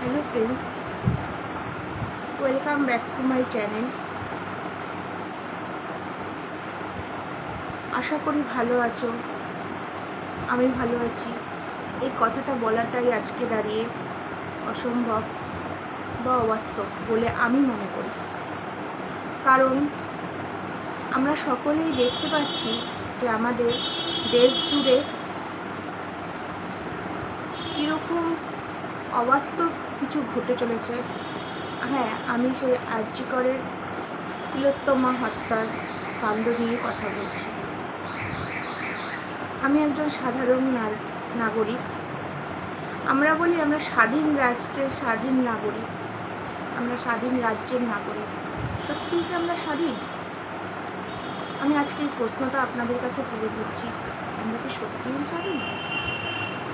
Hello friends, welcome back to my channel. আশা করি ভালো আছো। আমি ভালো আছি। এই কথাটা বলাটাই আজকে দাঁড়িয়ে অসম্ভব বা অবাস্তব বলে আমি মনে করি। কারণ আমরা সকলেই দেখতে পাচ্ছি যে আমাদের দেশ জুড়ে কীরকম অবাস্তব কিছু ঘটে চলেছে। হ্যাঁ, আমি সেই আরজি করের তিলোত্তমা হত্যার কাণ্ড নিয়ে কথা বলছি। আমি একজন সাধারণ নাগরিক। আমরা বলি আমরা স্বাধীন রাষ্ট্রের স্বাধীন নাগরিক, আমরা স্বাধীন রাজ্যের নাগরিক। সত্যিই কি আমরা স্বাধীন? আমি আজকে এই প্রশ্নটা আপনাদের কাছে তুলে ধরছি। আমরা কি সত্যিই স্বাধীন?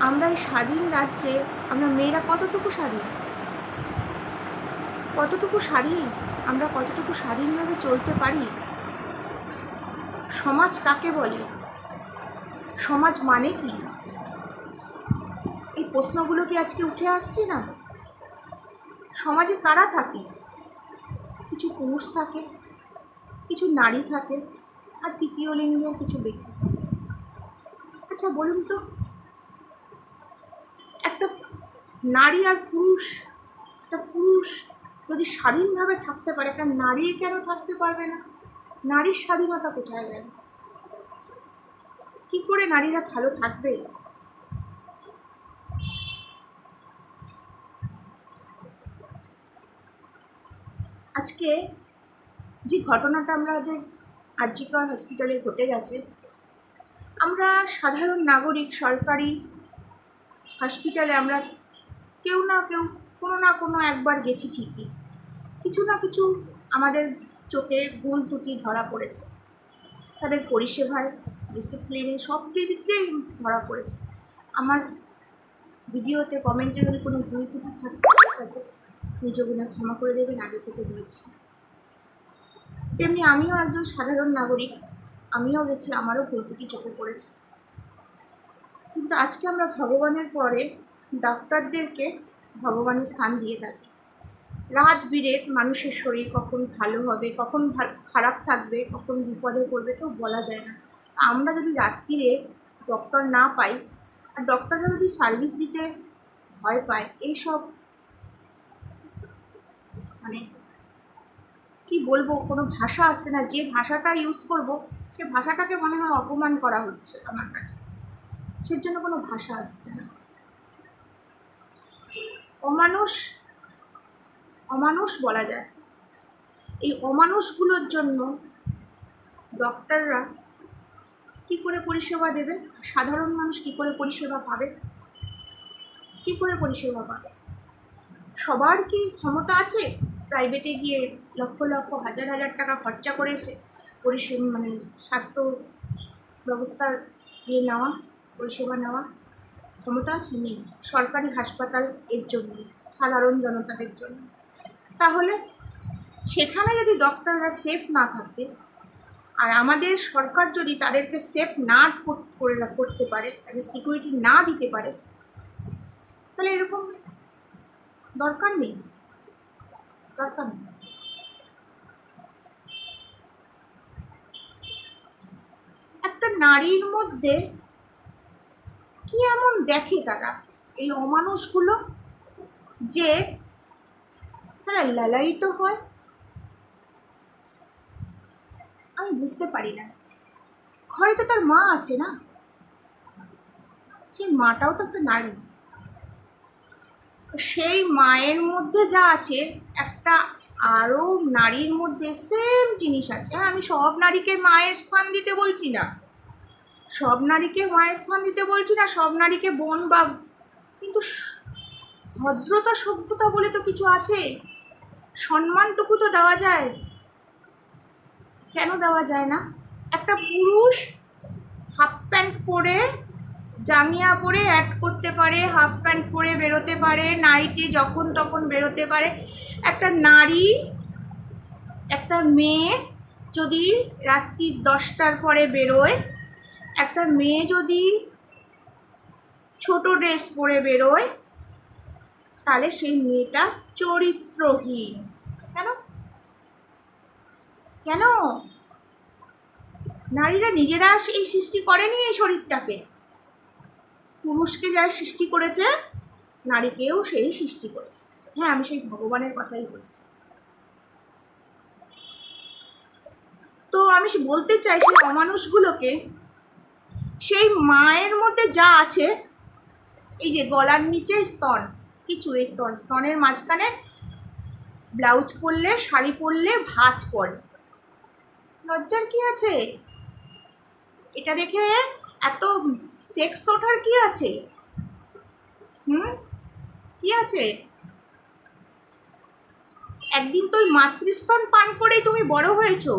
আমরা এই স্বাধীন রাজ্যে আমরা মেয়েরা কতটুকু স্বাধীন? কতটুকু স্বাধীন? আমরা কতটুকু স্বাধীনভাবে চলতে পারি? সমাজ কাকে বলে? সমাজ মানে কি? এই প্রশ্নগুলো কি আজকে উঠে আসছে না? সমাজে কারা থাকে? কিছু পুরুষ থাকে, কিছু নারী থাকে, আর তৃতীয় লিঙ্গের কিছু ব্যক্তি থাকে। আচ্ছা বলুন তো, একটা নারী আর একটা পুরুষ যদি স্বাধীনভাবে থাকতে পারে, একটা নারী কেন থাকতে পারবে না? নারীর স্বাধীনতা কোথায় গেল? কি করে নারীরা ভালো থাকবে? আজকে যে ঘটনাটা আমাদের আরজি কর হসপিটালে ঘটে গেছে, আমরা সাধারণ নাগরিক সরকারি হসপিটালে আমরা কেউ না কেউ কোনো না কোনো একবার গেছি ঠিকই। কিছু না কিছু আমাদের চোখে ভুল ত্রুটি ধরা পড়েছে। তাদের পরিষেবায়, ডিসিপ্লিনে, সব দিক দিয়েই ধরা পড়েছে। আমার ভিডিওতে কমেন্টে যদি কোনো ভুল ত্রুটি থাকে নিজ গুণে ক্ষমা করে দেবেন, আগে থেকে দিয়েছি। তেমনি আমিও একজন সাধারণ নাগরিক, আমিও গেছি, আমারও ভুল ত্রুটি চোখে পড়েছে। কিন্তু আজকে আমরা ভগবানের পরে ডাক্তারদেরকে ভগবানের স্থান দিয়ে থাকি। রাত বিরেত মানুষের শরীর কখন ভালো হবে, কখন খারাপ থাকবে, কখন বিপদে পড়বে কেউ বলা যায় না। আমরা যদি রাত্রিরে ডক্টর না পাই, আর ডক্টররা যদি সার্ভিস দিতে ভয় পায়, এইসব মানে কি বলবো, কোনো ভাষা আসছে না। যে ভাষাটা ইউজ করব সে ভাষাটাকে মনে হয় অপমান করা হচ্ছে আমার কাছে, সেজন্য কোনো ভাষা আসছে না। অমানুষ বলা যায়। এই অমানুষগুলোর জন্য ডক্টররা কী করে পরিষেবা দেবে? সাধারণ মানুষ কী করে পরিষেবা পাবে? কী করে পরিষেবা পাবে? সবার কি ক্ষমতা আছে প্রাইভেটে গিয়ে লক্ষ লক্ষ হাজার হাজার টাকা খরচা করে এসে স্বাস্থ্য ব্যবস্থা দিয়ে নেওয়া, পরিষেবা নেওয়া ক্ষমতা আছে? নেই। সরকারি হাসপাতাল এর জন্য, সাধারণ জনতাদের জন্য। তাহলে সেখানে যদি ডক্টররা সেফ না থাকে, আর আমাদের সরকার যদি তাদেরকে সেফ না করতে পারে, তাদের সিকিউরিটি না দিতে পারে, তাহলে এরকম দরকার নেই। একটা নারীর মধ্যে কি এমন দেখে তারা, এই অমানুষগুলো, যে তারা লালায়িত হয়? আমি বুঝতে পারি না। ঘরে তো তার মা আছে না, সেই মাটাও তো একটা নারী। সেই মায়ের মধ্যে যা আছে, একটা আরও নারীর মধ্যে সেম জিনিস আছে। আমি সব নারীকে মায়ের স্থান দিতে বলছি না, সব নারীকে সব নারীকে বোন বা, কিন্তু ভদ্রতা সভ্যতা বলে তো কিছু আছে, সম্মানটুকু তো দেওয়া যায়। কেন দেওয়া যায় না? একটা পুরুষ হাফ প্যান্ট পরে, জাঙ্গিয়া পরে অ্যাড করতে পারে, হাফ প্যান্ট পরে বেরোতে পারে, নাইটে যখন তখন বেরোতে পারে। একটা নারী, একটা মেয়ে যদি রাত্রি 10টার পরে বেরোয়, একটা মেয়ে যদি ছোট ড্রেস পরে বেরোয়, তাহলে সেই মেয়েটা চরিত্রহীন। কেন কেন নারীরা নিজেরা এই সৃষ্টি করেনি এই শরীরটাকে, পুরুষকে যারা সৃষ্টি করেছে নারীকেও সেই সৃষ্টি করেছে। হ্যাঁ, আমি সেই ভগবানের কথাই বলছি। তো আমি বলতে চাই সেই অমানুষগুলোকে, সেই মায়ের মধ্যে যা আছে, এই যে গলার নিচে স্তন, কিছু এই স্তনের মাঝখানে ব্লাউজ পরলে, শাড়ি পরলে ভাঁজ পড়ে, লজ্জার কি আছে? এটা দেখে এত সেক্স ওঠার কি আছে? কি আছে? একদিন তো মাতৃস্তন পান করেই তুমি বড় হয়েছো,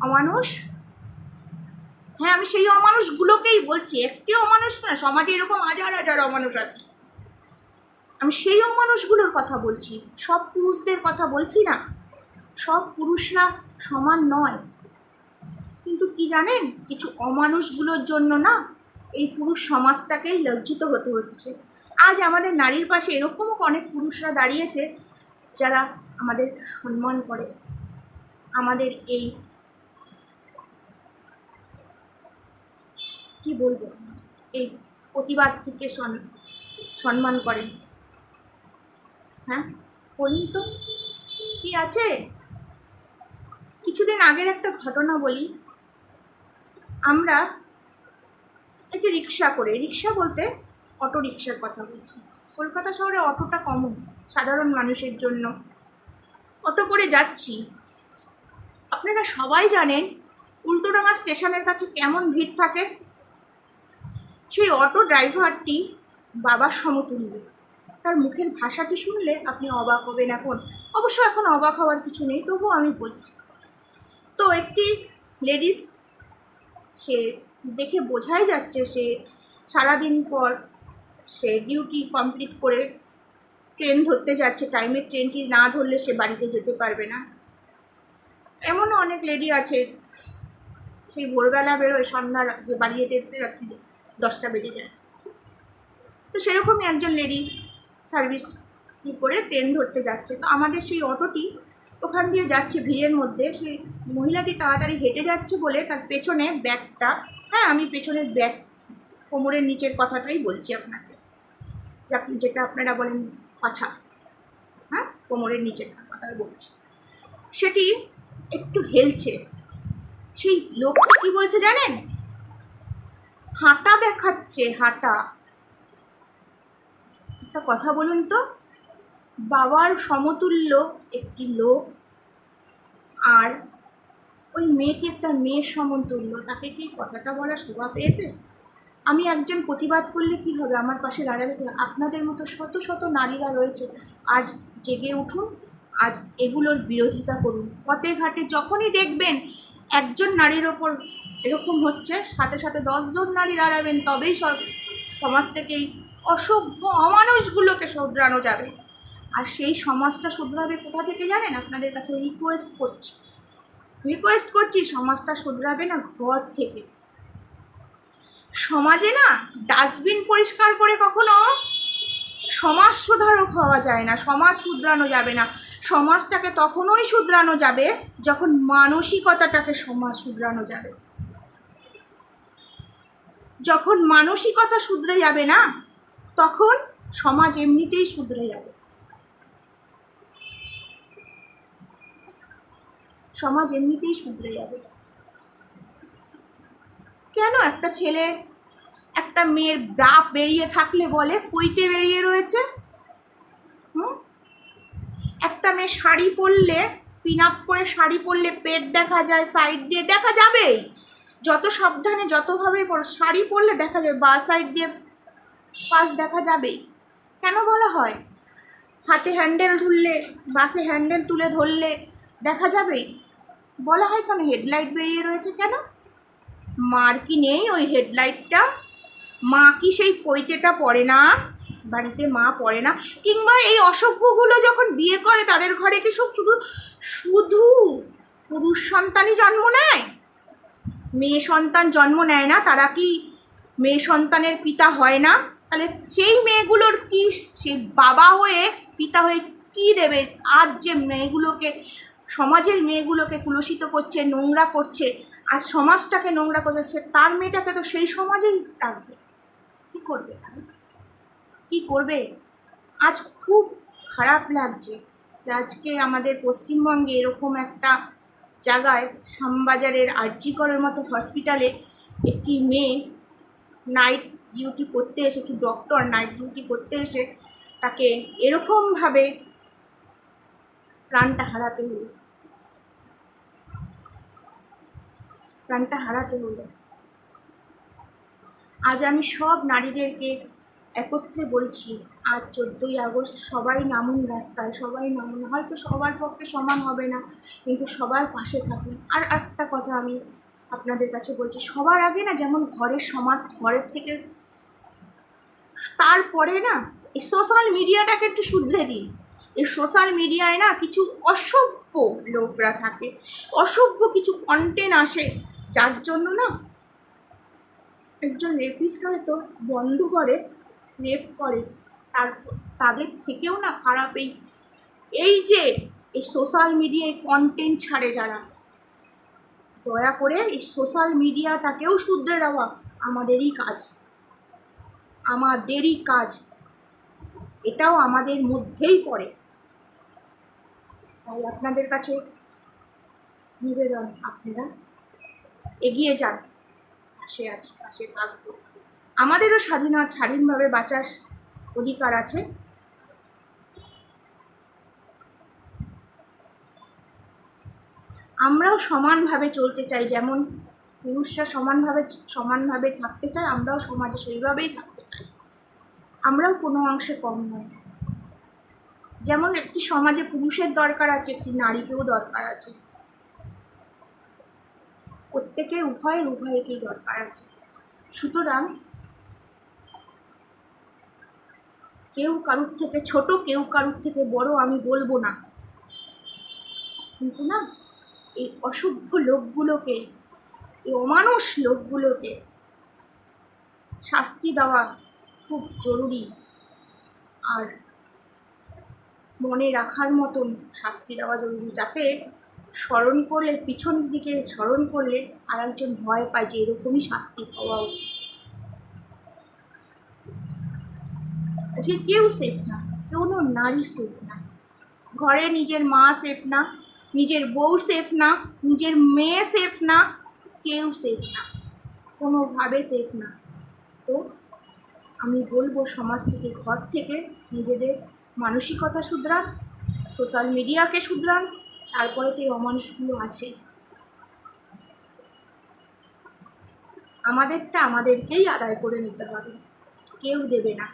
অমানুষ। হ্যাঁ, আমি সেই অমানুষগুলোকেই বলছি, একটি অমানুষ না, সমাজে এরকম হাজার হাজার অমানুষ আছে। আমি সেই অমানুষগুলোর কথা বলছি, সব পুরুষদের কথা বলছি না। সব পুরুষরা সমান নয়, কিন্তু কি জানেন, কিছু অমানুষগুলোর জন্য না এই পুরুষ সমাজটাকেই লজ্জিত হতে হচ্ছে। আজ আমাদের নারীর পাশে এরকমও অনেক পুরুষরা দাঁড়িয়েছে যারা আমাদের সম্মান করে, আমাদের এই কি বলবো, এই প্রতিবাদটিকে সম্মান করে। হ্যাঁ, বলুন তো কি আছে? কিছুদিন আগের একটা ঘটনা বলি। আমরা একটি রিক্সা করে, রিক্সা বলতে অটো রিক্সার কথা বলছি, কলকাতা শহরে অটোটা কমন সাধারণ মানুষের জন্য। অটো করে যাচ্ছি, আপনারা সবাই জানেন উল্টোডাঙা স্টেশনের কাছে কেমন ভিড় থাকে। সেই অটো ড্রাইভারটি বাবার সমতুল্য, তার মুখের ভাষাটি শুনলে আপনি অবাক হবেন। অবশ্য এখন অবাক হওয়ার কিছু নেই, তবুও আমি বলছি। তো একটি লেডিস, সে দেখে বোঝাই যাচ্ছে সে সারাদিন পর সে ডিউটি কমপ্লিট করে ট্রেন ধরতে যাচ্ছে, টাইমের ট্রেনটি না ধরলে সে বাড়িতে যেতে পারবে না। এমনও অনেক লেডি আছে সেই ভোরবেলা বেরোয়, সন্ধ্যা যে বাড়ি যেতে রাত্রি 10টা বেজে যায়। তো সেরকমই একজন লেডি সার্ভিস করে ট্রেন ধরতে যাচ্ছে। তো আমাদের সেই অটোটি ওখান দিয়ে যাচ্ছে ভিড়ের মধ্যে। সেই মহিলাটি তাড়াতাড়ি হেঁটে যাচ্ছে বলে তার পেছনে ব্যাগটা, হ্যাঁ আমি পেছনের ব্যাগ, কোমরের নিচের কথাটাই বলছি আপনাকে, যেটা আপনারা বলেন পাছা, হ্যাঁ কোমরের নিচেটার কথা বলছি, সেটি একটু হেলছে। সেই লোকটা কি বলছে জানেন? হাঁটা দেখাচ্ছে, হাঁটা। একটা কথা বলুন তো, বাবার সমতুল্য একটি লোক আর ওই মেয়েটি একটা মেয়ের সমতুল্য, তাকে কি কথাটা বলা শোভা পেয়েছে? আমি একজন প্রতিবাদ করলে কি হবে? আমার পাশে দাঁড়ালে আপনাদের মতো শত শত নারীরা রয়েছে। আজ জেগে উঠুন, আজ এগুলোর বিরোধিতা করুন। পথে ঘাটে যখনই দেখবেন একজন নারীর ওপর এরকম হচ্ছে, সাথে সাথে 10 জন নারী দাঁড়াবেন, তবেই সমাজ থেকে এই অসভ্য অমানুষগুলোকে শুধরানো যাবে। আর সেই সমাজটা শুধরাবে কোথা থেকে জানেন? আপনাদের কাছে রিকোয়েস্ট করছি, সমাজটা শুধরাবে না ঘর থেকে। সমাজে না ডাস্টবিন পরিষ্কার করে কখনো সমাজ সুধারক হওয়া যায় না, সমাজ শুধরানো যাবে না। সমাজটাকে তখনই শুধরানো যাবে যখন মানসিকতাটাকে সমাজ শুধরানো যাবে। যখন মানসিকতা শুধরে যাবে না, তখন সমাজ এমনিতেই শুধরে যাবে। সমাজ এমনিতেই শুধরে যাবে। কেন একটা ছেলে একটা মেয়ের ব্রা বেরিয়ে থাকলে বলে পইতে বেরিয়ে রয়েছে? একটা মেয়ে শাড়ি পরলে, পিন আপ করে শাড়ি পরলে পেট দেখা যায়, সাইড দিয়ে দেখা যাবেই। যত সাবধানে যতভাবে শাড়ি পরলে দেখা যাবে, বা সাইড দিয়ে পাশ দেখা যাবেই। কেন বলা হয় হাতে হ্যান্ডেল ধরলে, বাসে হ্যান্ডেল তুলে ধরলে দেখা যাবেই? বলা হয় কেন হেডলাইট বেরিয়ে রয়েছে? কেন? মার কি নেই ওই হেডলাইটটা? মা কি সেই পৈতেটা পড়ে না? বাড়িতে মা পড়ে না? কিংবা এই অসভ্যগুলো যখন বিয়ে করে তাদের ঘরে কি সব শুধু পুরুষ সন্তানই জন্ম নেয়? মেয়ে সন্তান জন্ম নেয় না? তারা কি মেয়ে সন্তানের পিতা হয় না? তাহলে সেই মেয়েগুলোর কি, সেই বাবা হয়ে পিতা হয়ে কি দেবে? আজ যে মেয়েগুলোকে, সমাজের মেয়েগুলোকে কুলসিত করছে, নোংরা করছে, আর সমাজটাকে নোংরা করছে, সে তার মেয়েটাকে তো সেই সমাজেই রাখবে। কী করবে তাহলে? কী করবে? আজ খুব খারাপ লাগছে যে আজকে আমাদের পশ্চিমবঙ্গে এরকম একটা জায়গায়, শ্যামবাজারের আরজিকরের মতো হসপিটালে একটি মেয়ে নাইট ডিউটি করতে এসে, একটি ডক্টর নাইট ডিউটি করতে এসে তাকে এরকমভাবে প্রাণটা হারাতে হলো। আজ আমি সব নারীদেরকে একত্রে বলছি, আজ 14ই আগস্ট, সবাই নামুন রাস্তায়, সবাই নামুন। হয়তো সবার পক্ষে সমান হবে না, কিন্তু সবার পাশে থাকুন। আর একটা কথা আমি আপনাদের কাছে বলছি, সবার আগে না, যেমন ঘরের সমাজ, ঘরের থেকে তারপরে না এই সোশ্যাল মিডিয়াটাকে একটু শুধরে দিন। এই সোশ্যাল মিডিয়ায় না কিছু অসভ্য লোকরা থাকে, অসভ্য কিছু কন্টেন্ট আসে, যার জন্য না একজন রেপিস্ট হয়তো বন্ধ করে, রেপ করে, তারপর তাদের থেকেও না খারাপ এই যে এই সোশ্যাল মিডিয়ায় কন্টেন্ট ছাড়ে যারা, দয়া করে এই সোশ্যাল মিডিয়াটাকেও শুধরে দেওয়া আমাদেরই কাজ, এটাও আমাদের মধ্যেই পড়ে। তাই আপনাদের কাছে নিবেদন, আপনারা এগিয়ে যান, পাশে আছি, পাশে থাকবো। আমাদেরও স্বাধীনভাবে বাঁচার অধিকার আছে। আমরাও সমানভাবে চলতে চাই, যেমন পুরুষরা সমানভাবে থাকতে চায়, আমরাও সমাজে সেইভাবেই থাকতে চাই। আমরাও কোনো অংশে কম নয়। যেমন একটি সমাজে পুরুষের দরকার আছে, একটি নারীকেও দরকার আছে। প্রত্যেকের উভয়কেই দরকার আছে। সুতরাং কেউ কারুর থেকে ছোট, কেউ কারুর থেকে বড় আমি বলবো না, কিন্তু না এই অসভ্য লোকগুলোকে, এই অমানুষ লোকগুলোকে শাস্তি দেওয়া খুব জরুরি। আর মনে রাখার মতন শাস্তি দেওয়া জরুরি, যাতে স্মরণ করলে, পিছন দিকে স্মরণ করলে আর একজন ভয় পায় যে এরকমই শাস্তি হওয়া উচিত। আজকে কেউ সেফ না, কোনো নারী সেফ না। ঘরে নিজের মা সেফ না, নিজের বউ সেফ না, নিজের মেয়ে সেফ না, কেউ সেফ না, কোনোভাবে সেফ না। তো আমি বলবো সমাজটিকে ঘর থেকে নিজেদের মানসিকতা শুধরান, সোশ্যাল মিডিয়াকে শুধরান, তারপরে তো এই অমানুষগুলো আছে। আমাদেরটা আমাদেরকেই আদায় করে নিতে হবে, কেউ দেবে না।